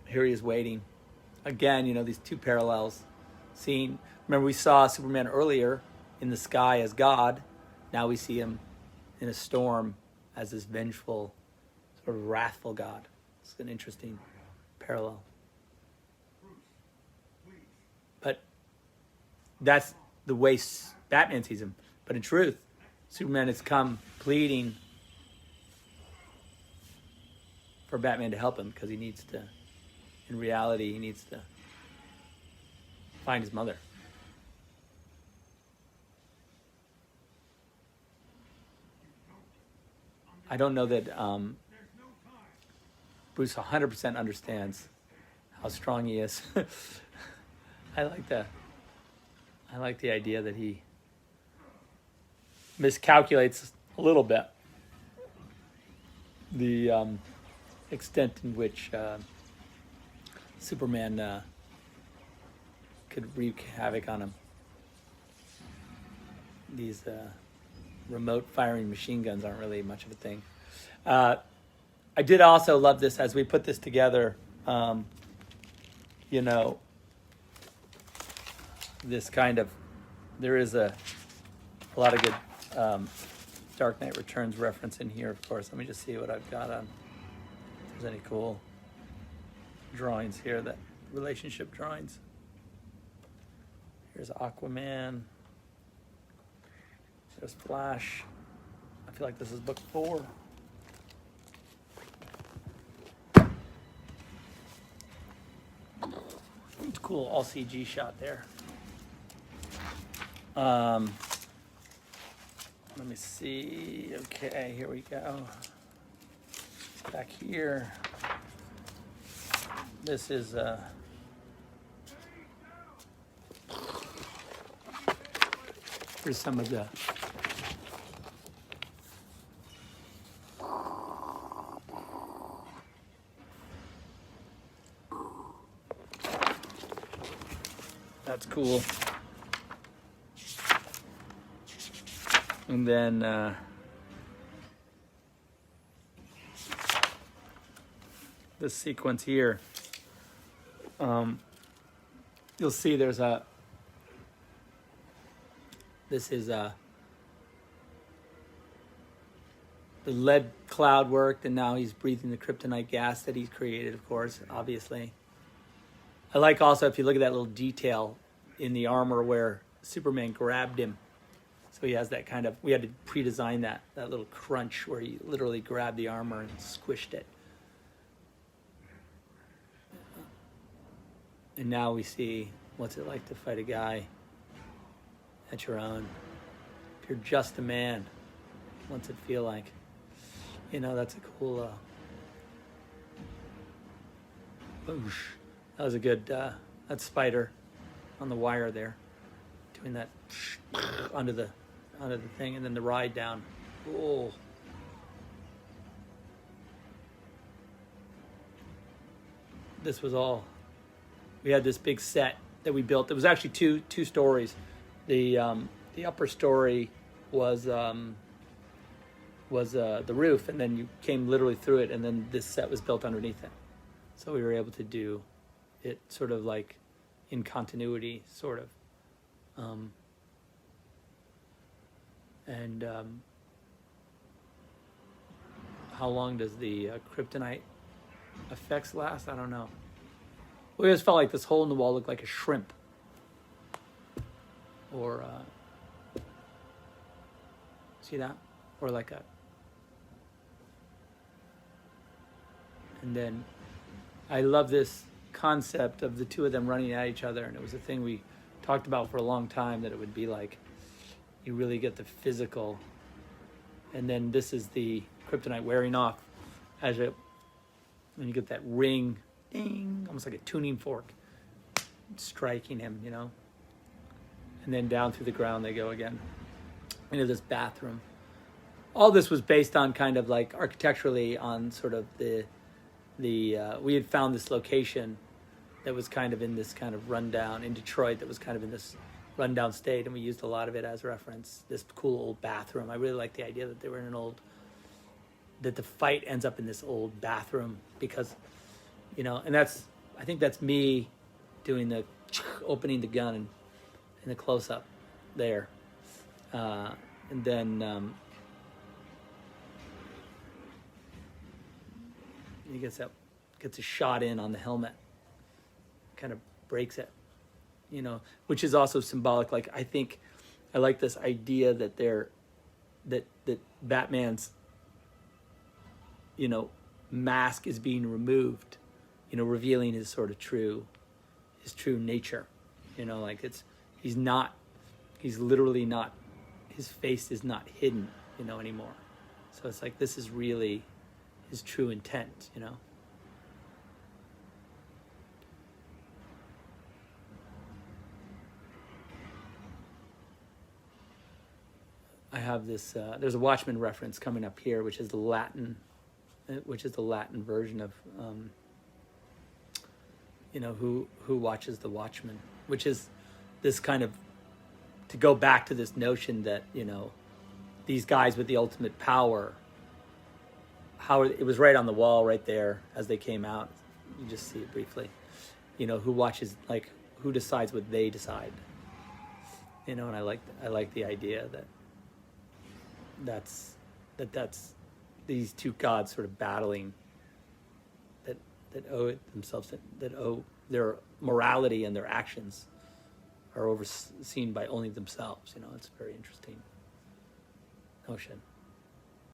here he is waiting. Again, these two parallels. Remember we saw Superman earlier in the sky as God. Now we see him in a storm as this vengeful, sort of wrathful God. It's an interesting parallel. But that's the way Batman sees him. But in truth, Superman has come pleading for Batman to help him because he needs to, in reality, he needs to find his mother. I don't know that Bruce 100% understands how strong he is. I like the idea that he miscalculates a little bit the extent in which Superman could wreak havoc on him. These remote firing machine guns aren't really much of a thing. I did also love this as we put this together. This kind of, there is a lot of good Dark Knight Returns reference in here, of course. Let me just see what I've got on. If there's any cool drawings here, that relationship drawings. Here's Aquaman. There's Flash. I feel like this is book 4. It's cool, all CG shot there. Let me see. Okay, here we go. Back here. This is here's some of the that's cool. And then this sequence here, you'll see there's this is the lead cloud worked, and now he's breathing the kryptonite gas that he's created, of course, obviously. I like also, if you look at that little detail in the armor where Superman grabbed him. So he has that kind of, we had to pre-design that little crunch where he literally grabbed the armor and squished it. And now we see what's it like to fight a guy at your own. If you're just a man, what's it feel like? That's a cool, whoosh. That was a good, that's Spider on the wire there, doing that under the thing, and then the ride down. Oh. This was all, we had this big set that we built. It was actually two stories. The upper story was the roof, and then you came literally through it, and then this set was built underneath it. So we were able to do it sort of like in continuity, sort of. How long does the kryptonite effects last? I don't know. We always felt like this hole in the wall looked like a shrimp. Or, see that? Or like a... And then I love this concept of the two of them running at each other, and it was a thing we talked about for a long time, that it would be like you really get the physical, and then this is the kryptonite wearing off as it, when you get that ring, ding, almost like a tuning fork striking him, and then down through the ground they go again into this bathroom. All this was based on kind of like architecturally on sort of the we had found this location that was kind of in this kind of rundown in Detroit, that was kind of in this rundown state, and we used a lot of it as reference. This cool old bathroom. I really like the idea that they were in that the fight ends up in this old bathroom, because, and that's I think that's me doing the opening the gun and in the close up there, and then he gets a shot in on the helmet, kind of breaks it, you know, which is also symbolic. Like I like this idea that that Batman's, you know, mask is being removed, you know, revealing his sort of true nature, you know, like he's literally not, his face is not hidden, you know, anymore. So it's like, this is really his true intent, you know. I have this, there's a Watchmen reference coming up here, which is the Latin version of, you know, who watches the Watchmen, which is this kind of, to go back to this notion that, you know, these guys with the ultimate power, how it was right on the wall right there as they came out. You just see it briefly, you know, who watches, like, who decides what they decide, you know. And I like the idea that that's these two gods sort of battling, that owe it themselves, that owe their morality and their actions are overseen by only themselves, you know. It's a very interesting notion.